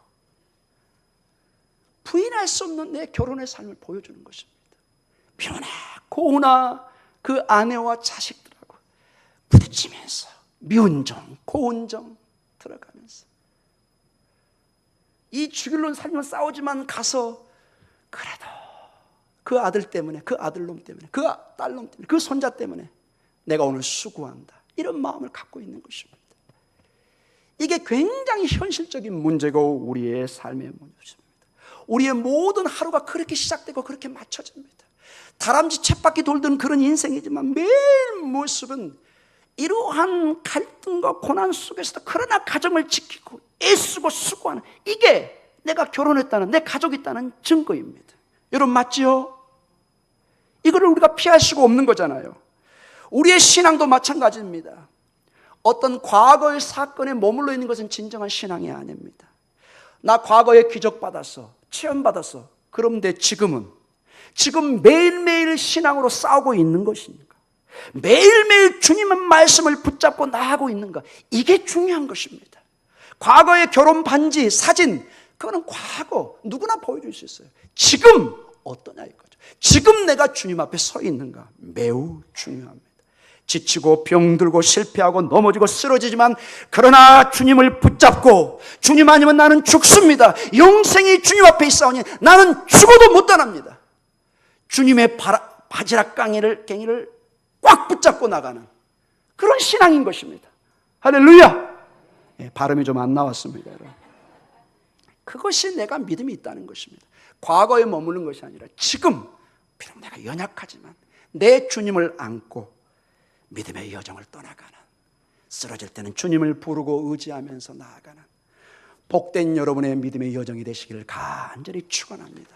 부인할 수 없는 내 결혼의 삶을 보여주는 것입니다. 미우나 고우나 그 아내와 자식들하고 부딪히면서 미운 정, 고운 정 들어가면서 이 죽일론 살면 싸우지만 가서 그래도 그 아들 때문에, 그 아들놈 때문에, 그 딸놈 때문에, 그 손자 때문에 내가 오늘 수고한다, 이런 마음을 갖고 있는 것입니다. 이게 굉장히 현실적인 문제고 우리의 삶의 문제입니다. 우리의 모든 하루가 그렇게 시작되고 그렇게 맞춰집니다. 다람쥐 쳇바퀴 돌던 그런 인생이지만 매일 모습은 이러한 갈등과 고난 속에서도 그러나 가정을 지키고 애쓰고 수고하는, 이게 내가 결혼했다는, 내 가족이 있다는 증거입니다. 여러분, 맞지요? 이거를 우리가 피할 수가 없는 거잖아요. 우리의 신앙도 마찬가지입니다. 어떤 과거의 사건에 머물러 있는 것은 진정한 신앙이 아닙니다. 나 과거에 기적받았어, 체험받았어. 그런데 지금 매일매일 신앙으로 싸우고 있는 것입니까? 매일매일 주님의 말씀을 붙잡고 나아가고 있는가? 이게 중요한 것입니다. 과거의 결혼 반지, 사진, 그거는 과거, 누구나 보여줄 수 있어요. 지금 어떠냐 이거죠. 지금 내가 주님 앞에 서 있는가? 매우 중요합니다. 지치고 병들고 실패하고 넘어지고 쓰러지지만 그러나 주님을 붙잡고 주님 아니면 나는 죽습니다, 영생이 주님 앞에 있사오니 나는 죽어도 못 떠납니다, 주님의 바지락 갱이를 꽉 붙잡고 나가는 그런 신앙인 것입니다. 할렐루야. 발음이 좀 안 나왔습니다, 여러분. 그것이 내가 믿음이 있다는 것입니다. 과거에 머무는 것이 아니라 지금, 비록 내가 연약하지만 내 주님을 안고 믿음의 여정을 떠나가는, 쓰러질 때는 주님을 부르고 의지하면서 나아가는 복된 여러분의 믿음의 여정이 되시기를 간절히 축원합니다.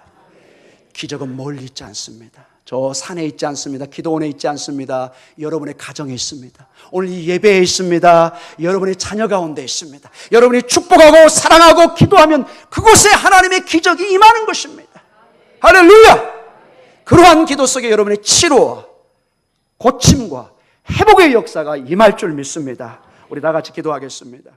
기적은 멀리 있지 않습니다. 저 산에 있지 않습니다. 기도원에 있지 않습니다. 여러분의 가정에 있습니다. 오늘 이 예배에 있습니다. 여러분의 자녀 가운데 있습니다. 여러분이 축복하고 사랑하고 기도하면 그곳에 하나님의 기적이 임하는 것입니다. 할렐루야. 그러한 기도 속에 여러분의 치료와 고침과 회복의 역사가 임할 줄 믿습니다. 우리 다 같이 기도하겠습니다.